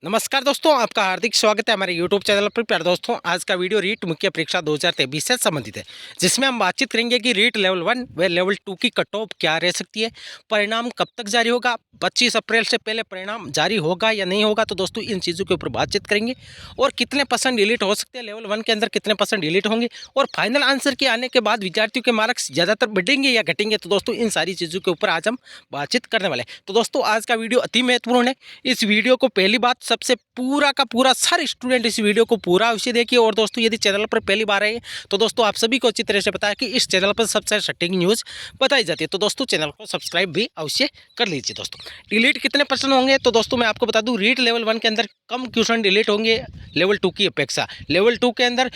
नमस्कार दोस्तों, आपका हार्दिक स्वागत है हमारे YouTube चैनल पर। प्यारे दोस्तों, आज का वीडियो रीट मुख्य परीक्षा 2023 से संबंधित है, जिसमें हम बातचीत करेंगे कि रीट लेवल 1 व लेवल 2 की कट ऑफ क्या रह सकती है, परिणाम कब तक जारी होगा, 25 अप्रैल से पहले परिणाम जारी होगा या नहीं होगा। तो दोस्तों इन चीज़ों के ऊपर बातचीत करेंगे और कितने % डिलीट हो सकते हैं, लेवल 1 के अंदर कितने % डिलीट होंगे और फाइनल आंसर के आने के बाद विद्यार्थियों के मार्क्स ज़्यादातर बढ़ेंगे या घटेंगे। तो दोस्तों इन सारी चीज़ों के ऊपर आज हम बातचीत करने वाले हैं। तो दोस्तों आज का वीडियो अति महत्वपूर्ण है। इस वीडियो को पहली बात सबसे पूरा का पूरा सारे स्टूडेंट इस वीडियो को पूरा अवश्य देखिए। और दोस्तों यदि चैनल पर पहली बार आए तो दोस्तों आप सभी को अच्छी तरह से पता है कि इस चैनल पर सबसे सटीक न्यूज़ बताई जाती है। तो दोस्तों चैनल को सब्सक्राइब भी अवश्य कर लीजिए। दोस्तों डिलीट कितने % होंगे, तो दोस्तों मैं आपको बता दूं रीट लेवल 1 के अंदर कम क्वेश्चन डिलीट होंगे लेवल 2 की अपेक्षा। लेवल 2 के अंदर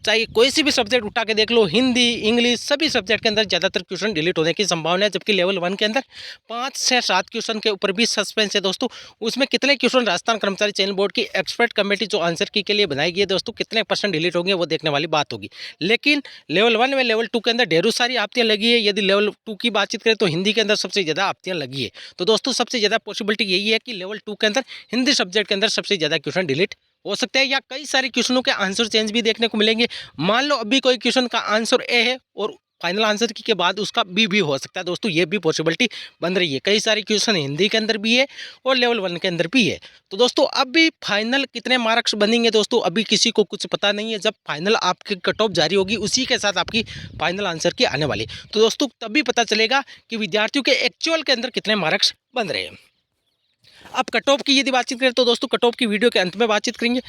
चाहे कोई सी भी सब्जेक्ट उठा के देख लो, हिंदी इंग्लिश सभी सब्जेक्ट के अंदर ज़्यादातर क्वेश्चन डिलीट होने की संभावना है, जबकि लेवल 1 के अंदर 5 से 7 क्वेश्चन के ऊपर भी सस्पेंस है। दोस्तों उसमें कितने क्वेश्चन राजस्थान कर्मचारी चयन बोर्ड की एक्सपर्ट कमेटी जो आंसर की के लिए बनाई गई है, दोस्तों कितने % डिलीट होंगे वो देखने वाली बात होगी। लेकिन लेवल 1 व लेवल 2 के अंदर ढेरों सारी आपत्तियाँ लगी है। यदि लेवल 2 की बातचीत करें तो हिंदी के अंदर सबसे ज़्यादा आपत्तियाँ लगी है। तो दोस्तों सबसे ज़्यादा पॉसिबिलिटी यही है कि लेवल 2 के अंदर हिंदी सब्जेक्ट के अंदर सबसे ज़्यादा क्वेश्चन डिलीट हो सकते हैं, या कई सारे क्वेश्चनों के आंसर चेंज भी देखने को मिलेंगे। मान लो अभी कोई क्वेश्चन का आंसर ए है और फाइनल आंसर की के बाद उसका बी भी हो सकता है। दोस्तों ये भी पॉसिबिलिटी बन रही है। कई सारे क्वेश्चन हिंदी के अंदर भी है और लेवल 1 के अंदर भी है। तो दोस्तों अभी फाइनल कितने मार्क्स बनेंगे दोस्तों अभी किसी को कुछ पता नहीं है। जब फाइनल आपकी कट ऑफ जारी होगी उसी के साथ आपकी फाइनल आंसर की आने वाली, तो दोस्तों तभी पता चलेगा कि विद्यार्थियों के एक्चुअल के अंदर कितने मार्क्स बन रहे हैं। अब कट ऑफ की यदि बातचीत करें तो दोस्तों कट ऑफ की वीडियो के अंत में बातचीत करेंगे।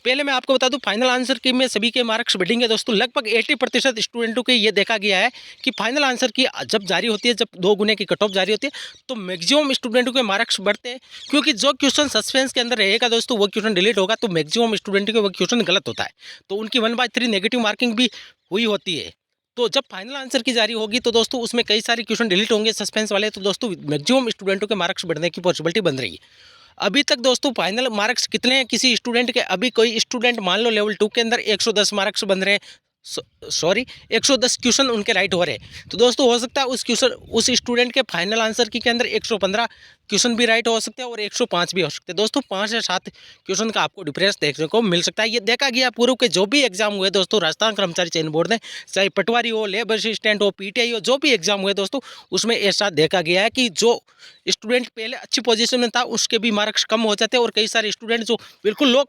पहले मैं आपको बता दूं फाइनल आंसर की में सभी के मार्क्स बढ़ेंगे। दोस्तों लगभग 80% स्टूडेंटों के ये देखा गया है कि फाइनल आंसर की जब जारी होती है, जब 2 गुने की कट ऑफ जारी होती है, तो मैक्सिमम स्टूडेंटों के मार्क्स बढ़ते हैं, क्योंकि जो क्वेश्चन सस्पेंस के अंदर रहेगा दोस्तों वो क्वेश्चन डिलीट होगा, तो मैक्सिमम स्टूडेंट के वो क्वेश्चन गलत होता है, तो उनकी 1/3 नेगेटिव मार्किंग भी हुई होती है। तो जब फाइनल आंसर की जारी होगी तो दोस्तों उसमें कई सारे क्वेश्चन डिलीट होंगे सस्पेंस वाले, तो दोस्तों मैक्सिमम स्टूडेंटों के मार्क्स बढ़ने की पॉसिबिलिटी बन रही है। अभी तक दोस्तों फाइनल मार्क्स कितने हैं किसी स्टूडेंट के, अभी कोई स्टूडेंट मान लो लेवल 2 के अंदर 110 मार्क्स बन रहे हैं, सॉरी 110 क्वेश्चन उनके राइट हो रहे हैं, तो दोस्तों हो सकता है उस स्टूडेंट के फाइनल आंसर की के अंदर 115 क्वेश्चन भी राइट हो सकते हैं और 105 भी हो सकते हैं। दोस्तों 5 या 7 क्वेश्चन का आपको डिफरेंस देखने को मिल सकता है। ये देखा गया पूर्व के जो भी एग्जाम हुए दोस्तों राजस्थान कर्मचारी चयन बोर्ड ने, चाहे पटवारी हो, लेबर असिस्टेंट हो, पीटीआई हो, जो भी एग्जाम हुए दोस्तों उसमें ऐसा देखा गया है कि जो स्टूडेंट पहले अच्छी पोजीशन में था उसके भी मार्क्स कम हो जाते हैं, और कई सारे स्टूडेंट जो बिल्कुल लो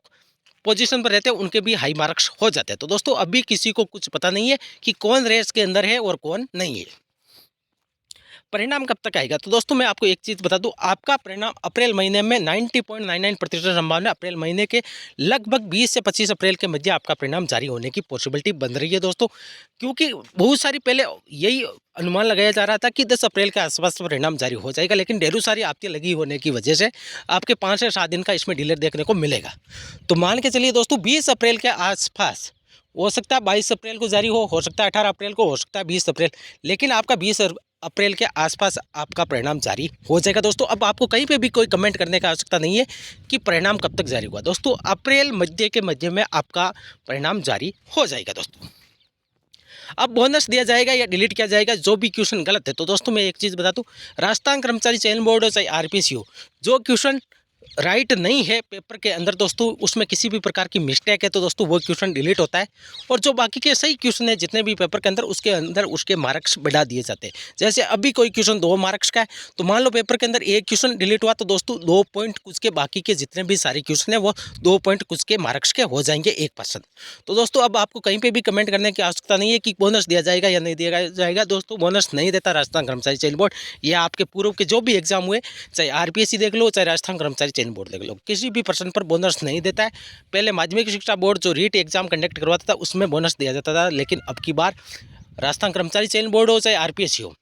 पोजीशन पर रहते हैं उनके भी हाई मार्क्स हो जाते हैं। तो दोस्तों अभी किसी को कुछ पता नहीं है कि कौन रेस के अंदर है और कौन नहीं है। परिणाम कब तक आएगा, तो दोस्तों मैं आपको एक चीज़ बता दूं, आपका परिणाम अप्रैल महीने में 90.99% संभावना, अप्रैल महीने के लगभग 20 से 25 अप्रैल के मध्य आपका परिणाम जारी होने की पॉसिबिलिटी बन रही है दोस्तों, क्योंकि बहुत सारी पहले यही अनुमान लगाया जा रहा था कि 10 अप्रैल के आसपास परिणाम जारी हो जाएगा, लेकिन ढेरों सारी आपत्तियाँ लगी होने की वजह से आपके 5 से 7 दिन का इसमें डिले देखने को मिलेगा। तो मान के चलिए दोस्तों 20 अप्रैल के आसपास हो सकता है, 22 अप्रैल को जारी हो सकता है 18 अप्रैल को, हो सकता है 20 अप्रैल, लेकिन आपका 20 अप्रैल के आसपास आपका परिणाम जारी हो जाएगा। दोस्तों अब आपको कहीं पे भी कोई कमेंट करने की आवश्यकता नहीं है कि परिणाम कब तक जारी हुआ। दोस्तों अप्रैल मध्य के मध्य में आपका परिणाम जारी हो जाएगा। दोस्तों अब बोनस दिया जाएगा या डिलीट किया जाएगा जो भी क्वेश्चन गलत है, तो दोस्तों मैं एक चीज़ बता दूं, राजस्थान कर्मचारी चयन बोर्ड हो चाहे आरपीएससी हो, जो क्वेश्चन राइट नहीं है पेपर के अंदर दोस्तों उसमें किसी भी प्रकार की मिस्टेक है तो दोस्तों वो क्वेश्चन डिलीट होता है, और जो बाकी के सही क्वेश्चन है जितने भी पेपर के अंदर उसके मार्क्स बढ़ा दिए जाते हैं। जैसे अभी कोई क्वेश्चन 2 मार्क्स का है, तो मान लो पेपर के अंदर एक क्वेश्चन डिलीट हुआ, तो दोस्तों 2 पॉइंट कुछ के बाकी के जितने भी सारे क्वेश्चन है वो 2 पॉइंट कुछ के मार्क्स के हो जाएंगे 1%। तो दोस्तों अब आपको कहीं पर भी कमेंट करने की आवश्यकता नहीं है कि बोनस दिया जाएगा या नहीं दिया जाएगा। दोस्तों बोनस नहीं देता राजस्थान कर्मचारी चयन बोर्ड, या आपके पूर्व के जो भी एग्जाम हुए, चाहे आरपीएससी देख लो चाहे राजस्थान कर्मचारी चयन बोर्ड देख लो, किसी भी पर्सन पर बोनस नहीं देता है। पहले माध्यमिक शिक्षा बोर्ड जो रीट एग्जाम कंडक्ट करवाता था उसमें बोनस दिया जाता था, लेकिन अब की बार राजस्थान कर्मचारी चयन बोर्ड हो चाहे आरपीएससी हो,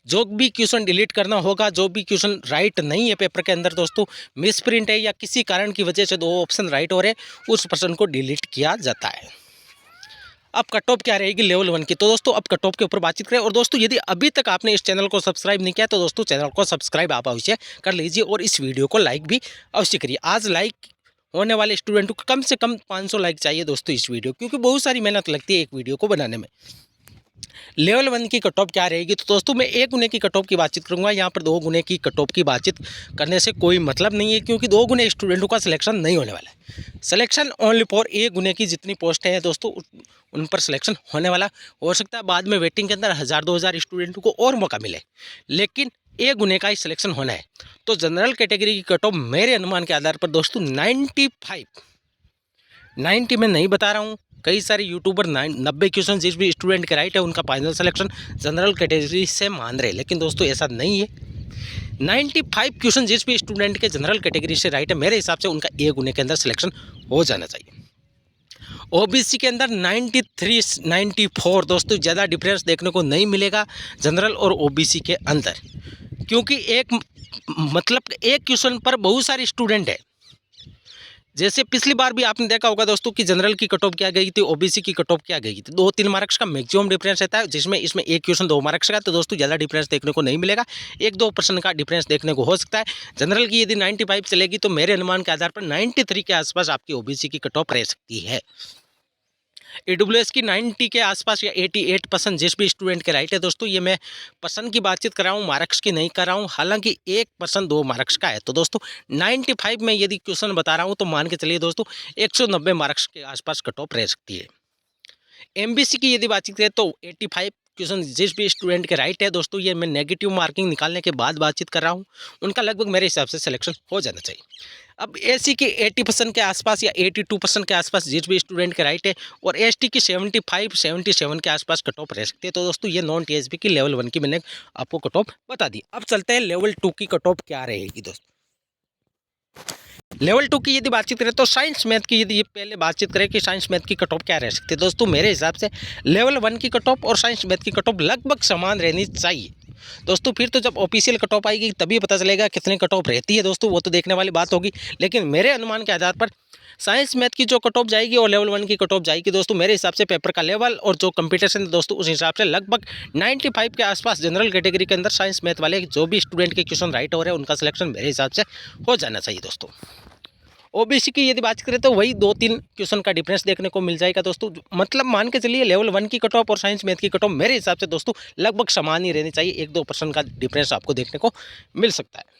जो भी क्वेश्चन डिलीट करना होगा, जो भी क्वेश्चन राइट नहीं है पेपर के अंदर दोस्तों, मिस प्रिंट है या किसी कारण की वजह से 2 ऑप्शन राइट हो रहे, उस पर्सन को डिलीट किया जाता है। अब कट ऑफ क्या रहेगी लेवल 1 की, तो दोस्तों अब कट ऑफ के ऊपर बातचीत करें। और दोस्तों यदि अभी तक आपने इस चैनल को सब्सक्राइब नहीं किया तो दोस्तों चैनल को सब्सक्राइब आप अवश्य कर लीजिए और इस वीडियो को लाइक भी अवश्य करिए। आज लाइक होने वाले स्टूडेंटों को कम से कम 500 लाइक चाहिए दोस्तों इस वीडियो, क्योंकि बहुत सारी मेहनत लगती है एक वीडियो को बनाने में। लेवल 1 की कट ऑफ क्या रहेगी। तो दोस्तों मैं 1 गुने की कट ऑफ की बातचीत करूंगा। यहाँ पर 2 गुने की कट ऑफ की बातचीत करने से कोई मतलब नहीं है, क्योंकि 2 गुने स्टूडेंटों का सिलेक्शन नहीं होने वाला है। सिलेक्शन ओनली फॉर 1 गुने की जितनी पोस्ट है दोस्तों, उन पर सिलेक्शन होने वाला। हो सकता है बाद में वेटिंग के अंदर 1000-2000 स्टूडेंटों को और मौका मिले, लेकिन 1 गुने का ही सिलेक्शन होना है। तो जनरल कैटेगरी की कट ऑफ मेरे अनुमान के आधार पर दोस्तों 95, 90 में नहीं बता रहा हूँ। कई सारे यूट्यूबर 90 क्वेश्चन जिस भी स्टूडेंट के राइट है उनका फाइनल सिलेक्शन जनरल कैटेगरी से मान रहे, लेकिन दोस्तों ऐसा नहीं है। 95 क्वेश्चन जिस भी स्टूडेंट के जनरल कैटेगरी से राइट है, मेरे हिसाब से उनका 1 गुने के अंदर सिलेक्शन हो जाना चाहिए। ओबीसी के अंदर 93, 94 दोस्तों ज़्यादा डिफरेंस देखने को नहीं मिलेगा जनरल और ओबीसी के अंदर, क्योंकि मतलब एक क्वेश्चन पर बहुत सारे स्टूडेंट है। जैसे पिछली बार भी आपने देखा होगा दोस्तों कि जनरल की कट ऑफ क्या गई थी, ओबीसी की कट ऑफ क्या गई थी। 2-3 मार्क्स का मैक्सिमम डिफरेंस रहता है, जिसमें इसमें एक क्वेश्चन 2 मार्क्स का, तो दोस्तों ज़्यादा डिफरेंस देखने को नहीं मिलेगा। 1-2% का डिफरेंस देखने को हो सकता है। जनरल की यदि 95 चलेगी तो मेरे अनुमान के आधार पर 93 के आसपास आपकी ओबीसी की कट ऑफ रह सकती है। ईडब्ल्यूएस की 90 के आसपास या 88% जिस भी स्टूडेंट के राइट है दोस्तों, ये मैं पर्सन की बातचीत कर रहा हूँ, मार्क्स की नहीं कर रहा हूँ। हालांकि 1% 2 मार्क्स का है, तो दोस्तों 95 में यदि क्वेश्चन बता रहा हूँ तो मान के चलिए दोस्तों 190 मार्क्स के आसपास कट ऑफ रह सकती है। एमबीसी की यदि बातचीत करें तो 85 क्वेश्चन जिस भी स्टूडेंट के राइट है दोस्तों, ये मैं नेगेटिव मार्किंग निकालने के बाद बातचीत कर रहा हूँ, उनका लगभग मेरे हिसाब से सिलेक्शन हो जाना चाहिए। अब एसी की 80% के आसपास या 82% के आसपास जिस भी स्टूडेंट के राइट है, और एसटी की 75, 77 के आसपास कट ऑफ रह सकती है। तो दोस्तों ये नॉन टीएसपी की लेवल 1 की मैंने आपको कट ऑफ बता दी। अब चलते हैं लेवल 2 की कट ऑफ क्या रहेगी दोस्तों। लेवल 2 की यदि बातचीत करें तो साइंस मैथ की यदि पहले बातचीत करें कि साइंस मैथ की कट ऑफ क्या रह सकती है दोस्तों, मेरे हिसाब से लेवल 1 की कट ऑफ और साइंस मैथ की कट ऑफ लगभग समान रहनी चाहिए दोस्तों। फिर तो जब ऑफिशियल कट ऑफ आएगी तभी पता चलेगा कितनी कट ऑफ रहती है दोस्तों, वो तो देखने वाली बात होगी। लेकिन मेरे अनुमान के आधार पर साइंस मैथ की जो कट ऑफ जाएगी और लेवल 1 की कट ऑफ जाएगी दोस्तों, मेरे हिसाब से पेपर का लेवल और जो कंपटीशन है दोस्तों, उस हिसाब से लगभग 95 के आसपास जनरल कैटेगरी के अंदर साइंस मैथ वाले जो भी स्टूडेंट के क्वेश्चन राइट हो रहे हैं उनका सिलेक्शन मेरे हिसाब से हो जाना चाहिए दोस्तों। ओबीसी की यदि बात करें तो वही 2-3 क्वेश्चन का डिफरेंस देखने को मिल जाएगा दोस्तों। मतलब मान के चलिए लेवल 1 की कट ऑफ और साइंस मैथ की कट ऑफ मेरे हिसाब से दोस्तों लगभग समान ही रहनी चाहिए। 1-2% का डिफरेंस आपको देखने को मिल सकता है।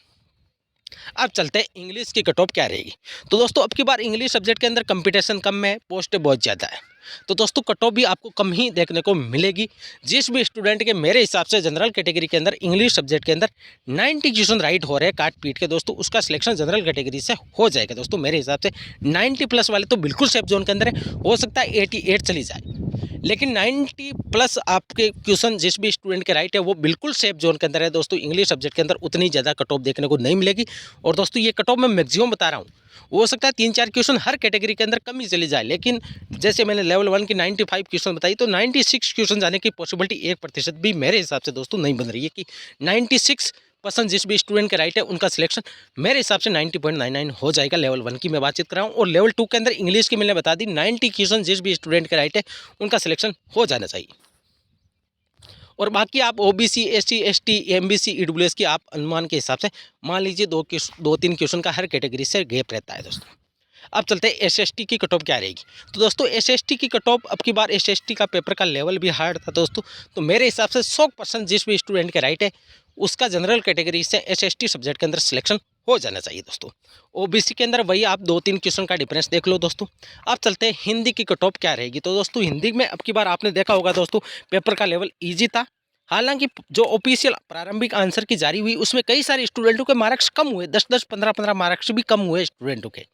अब चलते हैं इंग्लिश की कट ऑफ क्या रहेगी। तो दोस्तों अब की बार इंग्लिश सब्जेक्ट के अंदर कंपटीशन कम है, पोस्ट बहुत ज़्यादा है, तो दोस्तों कट ऑफ भी आपको कम ही देखने को मिलेगी। जिस भी स्टूडेंट के मेरे हिसाब से जनरल कैटेगरी के अंदर इंग्लिश सब्जेक्ट के अंदर 90 क्वेश्चन राइट हो रहे हैं काट पीट के दोस्तों, उसका सिलेक्शन जनरल कैटेगरी से हो जाएगा दोस्तों। मेरे हिसाब से 90 प्लस वाले तो बिल्कुल सेफ जोन के अंदर है, हो सकता है 88 चली जाए, लेकिन 90 प्लस आपके क्वेश्चन जिस भी स्टूडेंट के राइट है वो बिल्कुल सेफ जोन के अंदर है दोस्तों। इंग्लिश सब्जेक्ट के अंदर उतनी ज़्यादा कट ऑफ देखने को नहीं मिलेगी। और दोस्तों ये कट ऑफ मैं मैक्सिमम बता रहा हूँ, हो सकता है 3-4 क्वेश्चन हर कैटेगरी के अंदर कम ही चली जाए, लेकिन जैसे मैंने लेवल 1 की 95 क्वेश्चन बताई, तो 96 क्वेश्चन जाने की पॉसिबिलिटी 1% भी मेरे हिसाब से दोस्तों नहीं बन रही है कि 96% जिस भी स्टूडेंट के राइट है उनका सिलेक्शन मेरे हिसाब से 90.99 हो जाएगा। लेवल 1 की मैं बातचीत कर रहा हूँ। और लेवल 2 के अंदर इंग्लिश की मैंने बता दी 90 क्वेश्चन जिस भी स्टूडेंट के राइट है उनका सिलेक्शन हो जाना चाहिए। और बाकी आप OBC, ST, ST, MBC, EWS की आप अनुमान के हिसाब से मान लीजिए 2-3 क्वेश्चन का हर कैटेगरी से गैप रहता है दोस्तों। अब चलते हैं एसएसटी की कट ऑफ क्या रहेगी। तो दोस्तों एसएसटी की कट ऑफ अब की बार एसएसटी का पेपर का लेवल भी हार्ड था दोस्तों, तो मेरे हिसाब से 100% जिस भी स्टूडेंट के राइट है उसका जनरल कैटेगरी से एसएसटी सब्जेक्ट के अंदर सिलेक्शन हो जाना चाहिए दोस्तों। ओबीसी के अंदर वही आप 2-3 क्वेश्चन का डिफरेंस देख लो दोस्तों। अब चलते हैं हिंदी की कट ऑफ क्या रहेगी। तो दोस्तों हिंदी में अब की बार आपने देखा होगा दोस्तों पेपर का लेवल ईजी था। हालांकि जो ऑफिशियल प्रारंभिक आंसर की जारी हुई उसमें कई सारे स्टूडेंटों के मार्क्स कम हुए, 10-10, 15-15 मार्क्स भी कम हुए स्टूडेंटों के।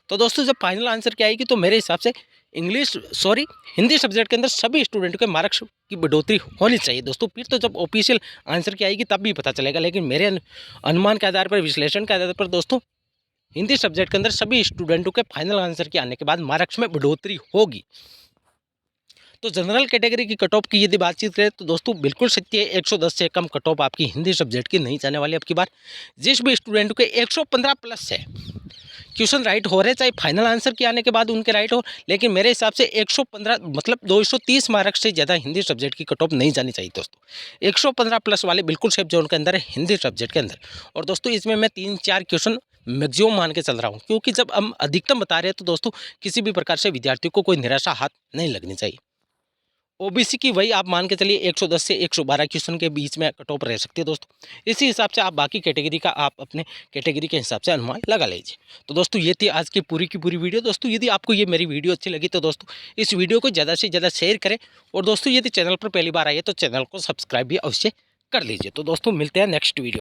तो दोस्तों जब फाइनल आंसर क्या आएगी तो मेरे हिसाब से हिंदी सब्जेक्ट के अंदर सभी स्टूडेंटों के मार्क्स की बढ़ोतरी होनी चाहिए दोस्तों। फिर तो जब ऑफिशियल आंसर की आएगी तब भी पता चलेगा, लेकिन मेरे अनुमान के आधार पर, विश्लेषण के आधार पर दोस्तों हिंदी सब्जेक्ट के अंदर सभी स्टूडेंटों के फाइनल आंसर के आने के बाद मार्क्स में बढ़ोतरी होगी। तो जनरल कैटेगरी की कट ऑफ की यदि बातचीत करें तो दोस्तों बिल्कुल सत्य है, 110 से कम कट ऑफ आपकी हिंदी सब्जेक्ट की नहीं जाने वाली अब की बार। जिस भी स्टूडेंट के 115 प्लस है क्वेश्चन राइट हो रहे, चाहे फाइनल आंसर के आने के बाद उनके राइट हो, लेकिन मेरे हिसाब से 115 मतलब 230 मार्क्स से ज़्यादा हिंदी सब्जेक्ट की कट ऑफ नहीं जानी चाहिए दोस्तों। 115 प्लस वाले बिल्कुल सेफ जोन के अंदर है हिंदी सब्जेक्ट के अंदर। और दोस्तों इसमें मैं 3-4 क्वेश्चन मैक्सिमम मान के चल रहा हूँ, क्योंकि जब हम अधिकतम बता रहे हैं तो दोस्तों किसी भी प्रकार से विद्यार्थियों को कोई निराशा हाथ नहीं लगनी चाहिए। ओबीसी की वही आप मान के चलिए 110 से 112 क्वेश्चन के बीच में कट ऑफ रह सकती है दोस्तों। इसी हिसाब से आप बाकी कैटेगरी का आप अपने कैटेगरी के हिसाब से अनुमान लगा लीजिए। तो दोस्तों ये थी आज की पूरी वीडियो। दोस्तों यदि आपको ये मेरी वीडियो अच्छी लगी तो दोस्तों इस वीडियो को ज़्यादा से ज़्यादा शेयर करें, और दोस्तों यदि चैनल पर पहली बार आइए तो चैनल को सब्सक्राइब भी अवश्य कर लीजिए। तो दोस्तों मिलते हैं नेक्स्ट वीडियो।